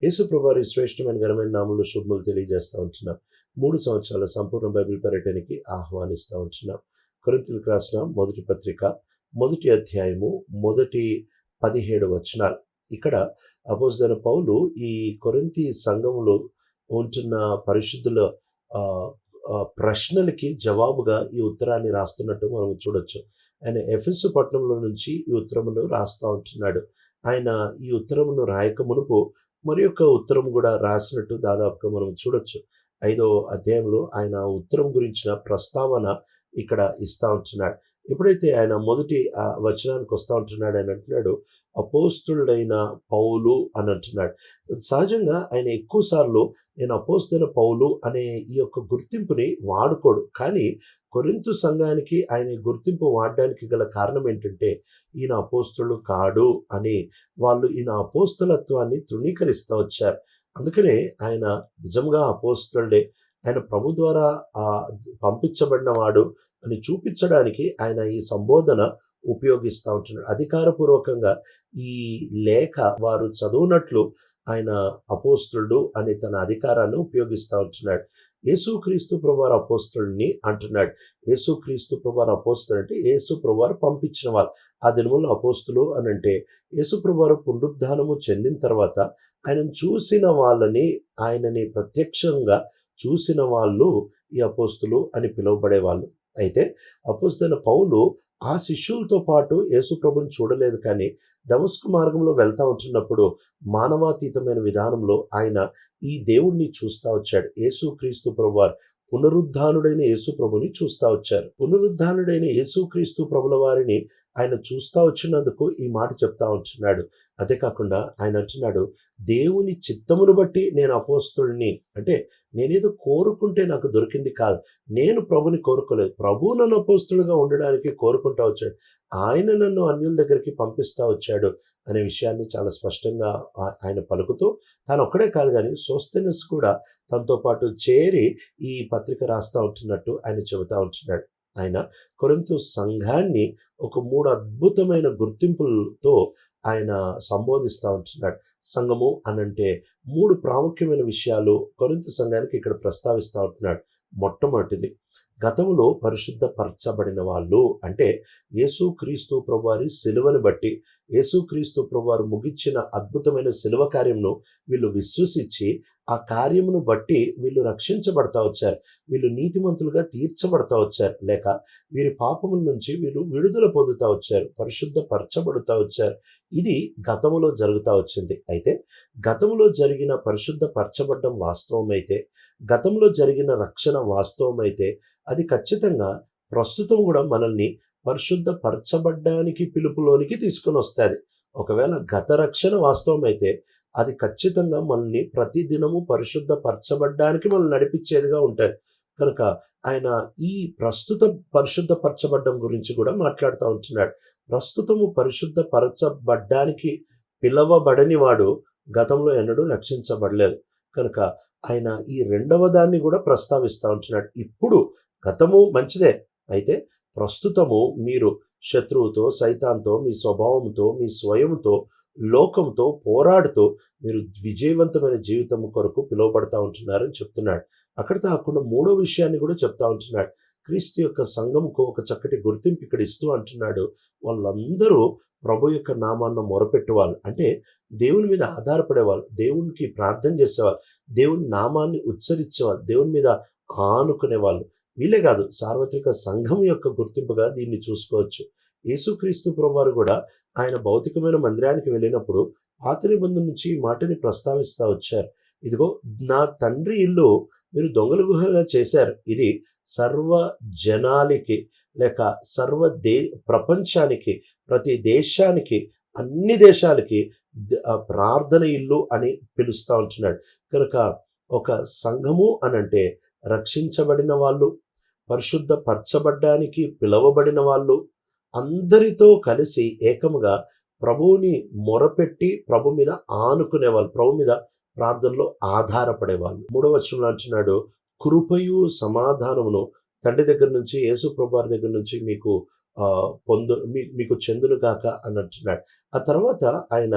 యేసు ప్రభువారి శ్రేష్టమైన ఘనమైన నామములో శుభములు తెలియజేస్తూ ఉంటున్నాం. 3 సంవత్సరాల సంపూర్ణ బైబిల్ పర్యటనకి ఆహ్వానిస్తూ ఉంటున్నాం. కొరింథీయులకు రాసిన మొదటి పత్రిక మొదటి అధ్యాయము మొదటి 17 వచనాలు. ఇక్కడ అపోస్తలుడైన పౌలు ఈ కొరింథీ సంఘములో ఉంటున్న పరిశుద్ధుల ప్రశ్నలకి జవాబుగా ఈ ఉత్తరాన్ని రాస్తున్నట్టు మనం చూడొచ్చు. ఆయన ఎఫెసు పట్టణంలో నుంచి ఈ ఉత్తరమును రాస్తూ ఉంటున్నాడు. ఆయన ఈ ఉత్తరమును రాయక మునుపు మరి యొక్క ఉత్తరం కూడా రాసినట్టు దాదాపుగా మనం చూడొచ్చు. 5వ అధ్యాయంలో ఆయన ఉత్తరం గురించిన ప్రస్తావన ఇక్కడ ఇస్తా ఉంటున్నాడు. ఎప్పుడైతే ఆయన మొదటి వచనానికి వస్తూ ఉంటున్నాడు, ఆయన అంటున్నాడు అపోస్తులుడైన పౌలు అని అంటున్నాడు. సహజంగా ఆయన ఎక్కువ సార్లు నేను అపోస్తులైన పౌలు అనే ఈ యొక్క గుర్తింపుని వాడుకోడు. కానీ కొరింథు సంఘానికి ఆయన గుర్తింపు వాడడానికి గల కారణం ఏంటంటే ఈయన అపోస్తులు కాడు అని వాళ్ళు ఈయన అపోస్తలత్వాన్ని తృణీకరిస్తూ వచ్చారు. అందుకనే ఆయన నిజంగా అపోస్తలుడే, ఆయన ప్రభు ద్వారా పంపించబడిన వాడు అని చూపించడానికి ఆయన ఈ సంబోధన ఉపయోగిస్తూ ఉంటున్నాడు. అధికారపూర్వకంగా ఈ లేఖ వారు చదువునట్లు ఆయన అపోస్తలుడు అని తన అధికారాన్ని ఉపయోగిస్తూ ఉంటున్నాడు. యేసుక్రీస్తు ప్రభువారు అపోస్తలుని అంటున్నాడు. యేసుక్రీస్తు ప్రభువారు అపోస్తలు అంటే యేసు ప్రభువారు పంపించిన వాళ్ళు. ఆ దినముల్లో అపోస్తులు అని అంటే యేసు ప్రభువారు పునరుద్ధానము చెందిన తర్వాత ఆయనను చూసిన వాళ్ళని, ఆయనని ప్రత్యక్షంగా చూసిన వాళ్ళు ఈ అపోస్తులు అని పిలువబడేవాళ్ళు. అయితే అపోస్తలుడైన పౌలు ఆ శిష్యులతో పాటు యేసు ప్రభుని చూడలేదు. కానీ దమస్కు మార్గంలో వెళ్తా ఉంటున్నప్పుడు మానవాతీతమైన విధానంలో ఆయన ఈ దేవుణ్ణి చూస్తూ వచ్చాడు. యేసుక్రీస్తు ప్రభువారు పునరుద్ధానుడైన యేసు ప్రభుని చూస్తూ వచ్చారు. పునరుద్ధానుడైన యేసుక్రీస్తు ప్రభుల వారిని ఆయన చూస్తూ వచ్చినందుకు ఈ మాట చెప్తా ఉంటున్నాడు. అదే కాకుండా ఆయన అంటున్నాడు, దేవుని చిత్తమును బట్టి నేను అపోస్తుల్ని, అంటే నేనేదో కోరుకుంటే నాకు దొరికింది కాదు, నేను ప్రభుని కోరుకోలేదు, ప్రభు నన్ను అపోస్తులుగా ఉండడానికి కోరుకుంటా వచ్చాడు, ఆయన నన్ను అన్యుల దగ్గరికి పంపిస్తా వచ్చాడు అనే విషయాన్ని చాలా స్పష్టంగా ఆయన పలుకుతూ, తాను ఒక్కడే కాదు కానీ సోస్తెనస్ కూడా తనతో పాటు చేరి ఈ పత్రిక రాస్తూ ఉంటున్నట్టు ఆయన చెబుతా ఉంటున్నాడు. ఆయన కొరింథు సంఘాన్ని ఒక 3 అద్భుతమైన గుర్తింపులతో ఆయన సంబోధిస్తూ ఉంటున్నాడు. సంఘము అనంటే 3 ప్రాముఖ్యమైన విషయాలు కొరింథు సంఘానికి ఇక్కడ ప్రస్తావిస్తూ ఉంటున్నాడు. మొట్టమొదటిది, గతంలో పరిశుద్ధపరచబడిన వాళ్ళు, అంటే యేసుక్రీస్తు ప్రభువారి సిలువను బట్టి, యేసుక్రీస్తు ప్రభువారు ముగించిన అద్భుతమైన సిలువ కార్యమును వీళ్ళు విశ్వసించి ఆ కార్యమును బట్టి వీళ్ళు రక్షించబడతా వచ్చారు, వీళ్ళు నీతిమంతులుగా తీర్చబడతా వచ్చారు, లేక వీరి పాపముల నుంచి వీళ్ళు విడుదల పొందుతా వచ్చారు, పరిశుద్ధపరచబడుతూ వచ్చారు. ఇది గతములో జరుగుతూ వచ్చింది. అయితే గతంలో జరిగిన పరిశుద్ధపరచబడ్డం వాస్తవమైతే, గతంలో జరిగిన రక్షణ వాస్తవమైతే, అది ఖచ్చితంగా ప్రస్తుతం కూడా మనల్ని పరిశుద్ధపరచబడ్డానికి పిలుపులోనికి తీసుకొని వస్తుంది. ఒకవేళ గత రక్షణ వాస్తవమైతే అది ఖచ్చితంగా మనల్ని ప్రతిదినము పరిశుద్ధపరచబడ్డానికి మనల్ని నడిపించేదిగా ఉంటుంది. కనుక ఆయన ఈ ప్రస్తుత పరిశుద్ధపరచబడ్డం గురించి కూడా మాట్లాడుతూ ఉంటున్నాడు. ప్రస్తుతము పరిశుద్ధపరచబడ్డానికి పిలవబడని వాడు గతంలో ఎన్నడూ రక్షించబడలేదు. కనుక ఆయన ఈ రెండవ దాన్ని కూడా ప్రస్తావిస్తూ ఉంటున్నాడు. ఇప్పుడు గతము మంచిదే, అయితే ప్రస్తుతము మీరు శత్రువుతో, సైతాన్తో, మీ స్వభావంతో, మీ స్వయంతో, లోకంతో పోరాడుతూ మీరు విజయవంతమైన జీవితం కొరకు పిలువబడతా ఉంటున్నారని చెప్తున్నాడు. అక్కడ కాకుండా 3వ విషయాన్ని కూడా చెప్తా ఉంటున్నాడు. క్రీస్తు యొక్క సంఘంకు ఒక చక్కటి గుర్తింపు ఇక్కడ ఇస్తూ అంటున్నాడు, వాళ్ళందరూ ప్రభు యొక్క నామాన్ని మొరపెట్టేవాళ్ళు, అంటే దేవుని మీద ఆధారపడేవాళ్ళు, దేవునికి ప్రార్థన చేసేవాళ్ళు, దేవుని నామాన్ని ఉచ్చరించేవాళ్ళు, దేవుని మీద ఆనుకునేవాళ్ళు. వీళ్ళే కాదు, సార్వత్రిక సంఘం యొక్క గుర్తింపుగా దీన్ని చూసుకోవచ్చు. యేసుక్రీస్తు ప్రభువారు కూడా ఆయన భౌతికమైన మందిరానికి వెళ్ళినప్పుడు పాత నిబంధన నుంచి ఈ మాటని ప్రస్తావిస్తూ వచ్చారు. ఇదిగో నా తండ్రి ఇల్లు మీరు దొంగల గుహగా చేశారు, ఇది సర్వ జనాలకి, లేక ప్రపంచానికి, ప్రతి దేశానికి, అన్ని దేశాలకి ప్రార్థన ఇల్లు అని పిలుస్తూ ఉంటున్నాడు. కనుక ఒక సంఘము అనంటే రక్షించబడిన వాళ్ళు, పరిశుద్ధపరచబడ్డానికి పిలవబడిన వాళ్ళు, అందరితో కలిసి ఏకముగా ప్రభువుని మొరపెట్టి ప్రభు మీద ఆనుకునేవాళ్ళు, ప్రభు మీద ప్రార్థనలో ఆధారపడేవాళ్ళు. 3వ వచనంలో అంటున్నాడు, కృపయు సమాధానమును తండ్రి దగ్గర నుంచి, యేసు ప్రభువారి దగ్గర నుంచి మీకు మీకు చెందును గాక అని అంటున్నాడు. ఆ తర్వాత ఆయన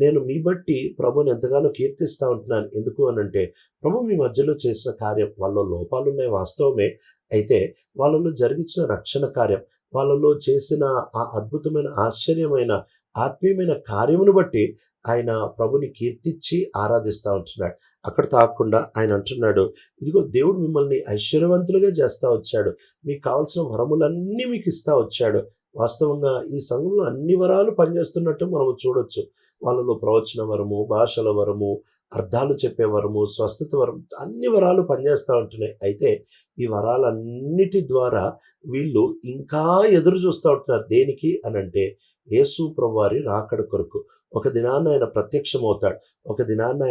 నేను మీ బట్టి ప్రభువుని ఎంతగానో కీర్తిస్తా ఉంటున్నాను. ఎందుకు అనంటే, ప్రభు మీ మధ్యలో చేసిన కార్యం, వాళ్ళలో లోపాలున్నాయి వాస్తవమే. అయితే వాళ్ళలో జరిగించిన రక్షణ కార్యం, వాళ్ళలో చేసిన ఆ అద్భుతమైన, ఆశ్చర్యమైన, ఆత్మీయమైన కార్యమును బట్టి ఆయన ప్రభుని కీర్తించి ఆరాధిస్తా ఉంటున్నాడు. అక్కడ తాగకుండా ఆయన అంటున్నాడు, ఇదిగో దేవుడు మిమ్మల్ని ఐశ్వర్యవంతులుగా చేస్తా వచ్చాడు. మీకు కావాల్సిన వరములన్నీ మీకు ఇస్తా వచ్చాడు. వాస్తవంగా ఈ సంఘంలో అన్ని వరాలు పనిచేస్తున్నట్టు మనం చూడొచ్చు. వాళ్ళలో ప్రవచన వరము, భాషల వరము, అర్థాలు చెప్పే వరము, స్వస్థత వరం, అన్ని వరాలు పనిచేస్తూ ఉంటున్నాయి. అయితే ఈ వరాలన్నిటి ద్వారా వీళ్ళు ఇంకా ఎదురు చూస్తూ ఉంటున్నారు. దేనికి అనంటే, యేసు ప్రభువారి రాకడ కొరకు. ఒక దినాన్న ఆయన ప్రత్యక్షమవుతాడు. ఒక దినాన్న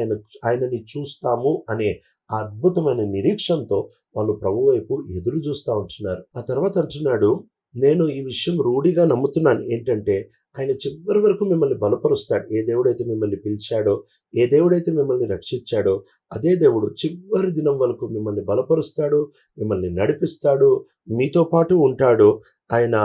ఆయనని చూస్తాము అనే ఆ అద్భుతమైన నిరీక్షణతో వాళ్ళు ప్రభు వైపు ఎదురు చూస్తూ ఉంటున్నారు. ఆ తర్వాత అంటున్నాడు, నేను ఈ విషయం రూఢిగా నమ్ముతున్నాను. ఏంటంటే, ఆయన చివరి వరకు మిమ్మల్ని బలపరుస్తాడు. ఏ దేవుడైతే మిమ్మల్ని పిలిచాడో, ఏ దేవుడైతే మిమ్మల్ని రక్షించాడో, అదే దేవుడు చివరి దినం వరకు మిమ్మల్ని బలపరుస్తాడు, మిమ్మల్ని నడిపిస్తాడు, మీతో పాటు ఉంటాడు. ఆయన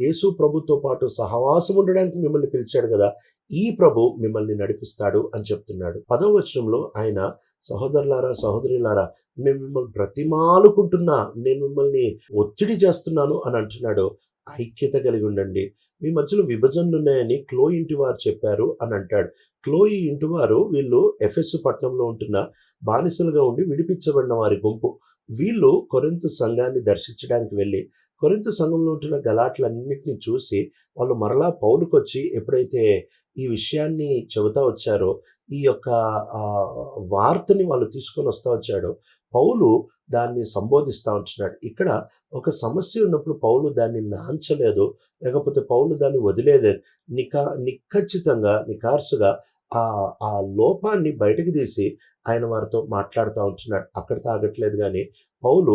యేసు ప్రభుతో పాటు సహవాసం ఉండడానికి మిమ్మల్ని పిలిచాడు కదా, ఈ ప్రభు మిమ్మల్ని నడిపిస్తాడు అని చెప్తున్నాడు. 10వ వచనంలో ఆయన, సహోదరులారా, సహోదరులారా, నేను మిమ్మల్ని బ్రతిమాలుకుంటున్నా, నేను మిమ్మల్ని ఒత్తిడి చేస్తున్నాను అని అంటున్నాడు. ఐక్యత కలిగి ఉండండి. మీ మధ్యలో విభజనలు ఉన్నాయని క్లోయి ఇంటి వారు చెప్పారు అని అంటాడు. క్లోయి ఇంటి వారు, వీళ్ళు ఎఫెసు పట్టణంలో ఉంటున్న బానిసలుగా ఉండి విడిపించబడిన వారి గుంపు. వీళ్ళు కొరింథు సంఘాన్ని దర్శించడానికి వెళ్ళి, కొరింథు సంఘంలో ఉంటున్న గలాట్లన్నింటినీ చూసి, వాళ్ళు మరలా పౌలుకొచ్చి ఎప్పుడైతే ఈ విషయాన్ని చెబుతా వచ్చారో, ఈ యొక్క వార్తని వాళ్ళు తీసుకొని వస్తా వచ్చాడో, పౌలు దాన్ని సంబోధిస్తూ ఉంటున్నాడు. ఇక్కడ ఒక సమస్య ఉన్నప్పుడు పౌలు దాన్ని నాంచలేదు, లేకపోతే పౌలు దాన్ని వదిలేలేదు. నిఖచ్చితంగా, నిఖార్సుగా ఆ లోపాన్ని బయటకు తీసి ఆయన వారితో మాట్లాడుతూ ఉంటున్నాడు. అక్కడ తాగట్లేదు. కానీ పౌలు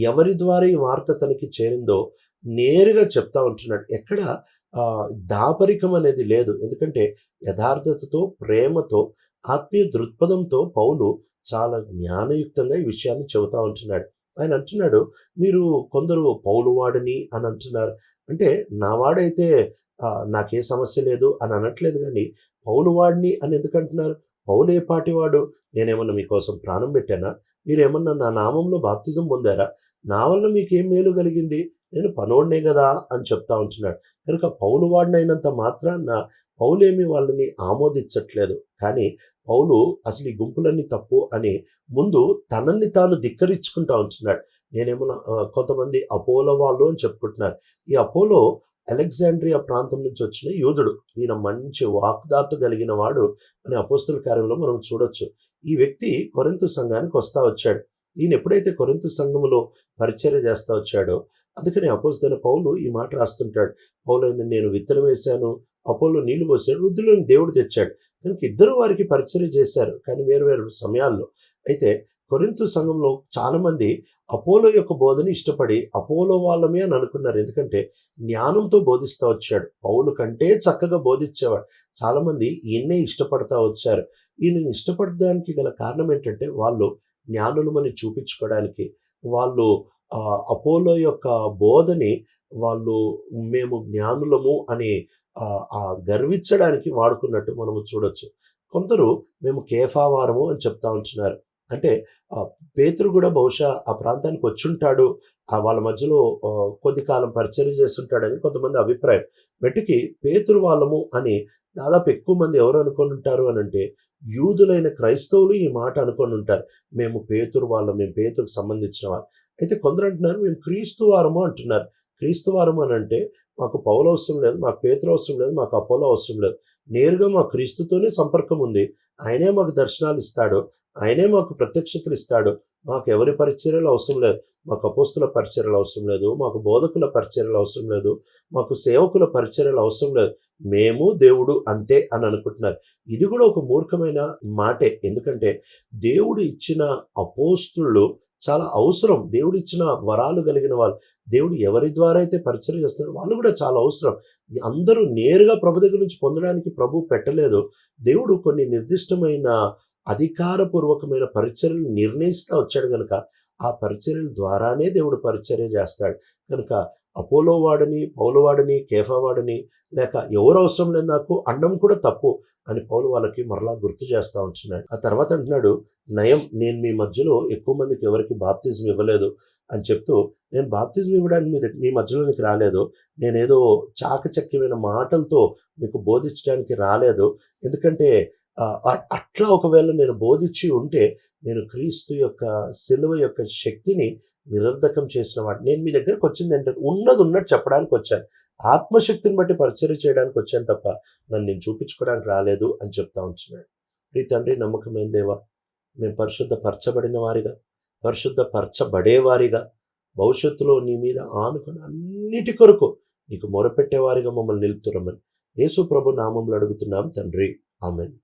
ఎవరి ద్వారా ఈ వార్త తనకి చేరిందో నేరుగా చెప్తా ఉంటున్నాడు. ఎక్కడ దాపరికం అనేది లేదు. ఎందుకంటే యథార్థతతో, ప్రేమతో, ఆత్మీయ దృక్పథంతో పౌలు చాలా జ్ఞానయుక్తంగా ఈ విషయాన్ని చెబుతా ఉంటున్నాడు. ఆయన అంటున్నాడు, మీరు కొందరు పౌలు వాడిని అని అంటున్నారు. అంటే నా వాడైతే నాకే సమస్య లేదు అని అనట్లేదు. కానీ పౌలు వాడిని అని ఎందుకు అంటున్నారు? పౌలు ఏ పాటివాడు? నేనేమన్నా మీకోసం ప్రాణం పెట్టానా? మీరేమన్నా నా నామంలో బాప్తిజం పొందారా? నా వల్ల మీకేం మేలు కలిగింది? నేను పనోడినే కదా అని చెప్తా ఉంటున్నాడు. కనుక పౌలు వాడినైనంత మాత్రాన పౌలేమి వాళ్ళని ఆమోదించట్లేదు. కానీ పౌలు అసలు ఈ గుంపులన్నీ తప్పు అని ముందు తనని తాను ధిక్కరించుకుంటా ఉంటున్నాడు. నేనేమన్నా కొంతమంది అపోలో వాళ్ళు అని చెప్పుకుంటున్నారు. ఈ అపోలో అలెగ్జాండ్రియా ప్రాంతం నుంచి వచ్చిన యూదుడు. ఈయన మంచి వాగ్దాతు కలిగిన వాడు అని అపోస్తుల కార్యంలో మనం చూడొచ్చు. ఈ వ్యక్తి కొరింథు సంఘానికి వస్తా వచ్చాడు. ఈయన ఎప్పుడైతే కొరింథు సంఘములో పరిచర్య చేస్తా వచ్చాడో, అందుకని అపోస్తలుడైన పౌలు ఈ మాట రాస్తుంటాడు. పౌలైన నేను విత్తనం వేశాను, అపోలో నీళ్లు పోసాడు, వృద్ధులను దేవుడు తెచ్చాడు. కనుక ఇద్దరు వారికి పరిచర్య చేశారు, కానీ వేరు వేరు సమయాల్లో. అయితే కొరింథు సంఘంలో చాలామంది అపోలో యొక్క బోధని ఇష్టపడి అపోలో వాళ్ళమే అని అనుకున్నారు. ఎందుకంటే జ్ఞానంతో బోధిస్తూ వచ్చాడు. పౌలు కంటే చక్కగా బోధించేవాడు. చాలామంది ఈయన్నే ఇష్టపడతా వచ్చారు. ఈయనని ఇష్టపడడానికి గల కారణం ఏంటంటే, వాళ్ళు జ్ఞానులమని చూపించుకోవడానికి, వాళ్ళు అపోలో యొక్క బోధని వాళ్ళు మేము జ్ఞానులము అని గర్వించడానికి వాడుకున్నట్టు మనము చూడొచ్చు. కొందరు మేము కేఫావారము అని చెప్తా ఉంటున్నారు. అంటే పేతురు కూడా బహుశా ఆ ప్రాంతానికి వచ్చుంటాడు, వాళ్ళ మధ్యలో కొద్ది కాలం పరిచర్య చేస్తుంటాడని కొంతమంది అభిప్రాయం. వెటికి పేతురు వాళ్ళము అని దాదాపు ఎక్కువ మంది ఎవరు అనుకొని ఉంటారు అని అంటే, యూదులైన క్రైస్తవులు ఈ మాట అనుకొని ఉంటారు. మేము పేతురు వాళ్ళం, మేము పేతురుకు సంబంధించిన వాళ్ళు. అయితే కొందరు అంటున్నారు మేము క్రీస్తు వారము అంటున్నారు. క్రీస్తు వారం అని అంటే మాకు పౌలు అవసరం లేదు, మాకు పేతురు అవసరం లేదు, మాకు అపోలో అవసరం లేదు. నేరుగా మా క్రీస్తుతోనే సంపర్కం ఉంది. ఆయనే మాకు దర్శనాలు ఇస్తాడు, ఆయనే మాకు ప్రత్యక్షతలు ఇస్తాడు. మాకు ఎవరి పరిచర్యలు అవసరం లేదు. మాకు అపోస్తుల పరిచర్యలు అవసరం లేదు, మాకు బోధకుల పరిచర్యలు అవసరం లేదు, మాకు సేవకుల పరిచర్యలు అవసరం లేదు. మేము దేవుడు అంతే అని అనుకుంటున్నారు. ఇది కూడా ఒక మూర్ఖమైన మాటే. ఎందుకంటే దేవుడు ఇచ్చిన అపోస్తులు చాలా అవసరం. దేవుడు ఇచ్చిన వరాలు కలిగిన వాళ్ళు, దేవుడు ఎవరి ద్వారా అయితే పరిచర్య చేస్తున్నారో వాళ్ళు కూడా చాలా అవసరం. అందరూ నేరుగా ప్రభు దగ్గర నుంచి పొందడానికి ప్రభు పెట్టలేదు. దేవుడు కొన్ని నిర్దిష్టమైన అధికారపూర్వకమైన పరిచర్యలు నిర్ణయిస్తూ వచ్చాడు కనుక ఆ పరిచర్యల ద్వారానే దేవుడు పరిచర్య చేస్తాడు. కనుక అపోలో వాడని, పౌలు వాడని, కేఫా వాడని, లేక ఎవరు అవసరం లేదు నాకు, అనడం కూడా తప్పు అని పౌలు వాళ్ళకి మరలా గుర్తు చేస్తూ ఉంటున్నాడు. ఆ తర్వాత అంటున్నాడు, నయం, నేను మీ మధ్యలో ఎక్కువ మందికి ఎవరికి బాప్తిజం ఇవ్వలేదు అని చెప్తూ, నేను బాప్తిజం ఇవ్వడానికి మీ మధ్యలోనికి రాలేదు, నేనేదో చాకచక్యమైన మాటలతో మీకు బోధించడానికి రాలేదు. ఎందుకంటే అట్లా ఒకవేళ నేను బోధించి ఉంటే నేను క్రీస్తు యొక్క సిలువ యొక్క శక్తిని నిరర్ధకం చేసిన వాడు. నేను మీ దగ్గరకు వచ్చింది ఏంటంటే ఉన్నది ఉన్నట్టు చెప్పడానికి వచ్చాను, ఆత్మశక్తిని బట్టి పరిచర్య చేయడానికి వచ్చాను తప్ప నన్ను నేను చూపించుకోవడానికి రాలేదు అని చెప్తా ఉంటున్నాడు. ప్రియ తండ్రి, నమ్మకమైన దేవా, మేము పరిశుద్ధపరచబడిన వారిగా, పరిశుద్ధపరచబడేవారిగా, భవిష్యత్తులో నీ మీద ఆనుకుని అన్నిటి కొరకు నీకు మొరపెట్టేవారిగా మమ్మల్ని నిలుపుతురమ్మని యేసు ప్రభు నామంలో అడుగుతున్నాం తండ్రి, ఆమేన్.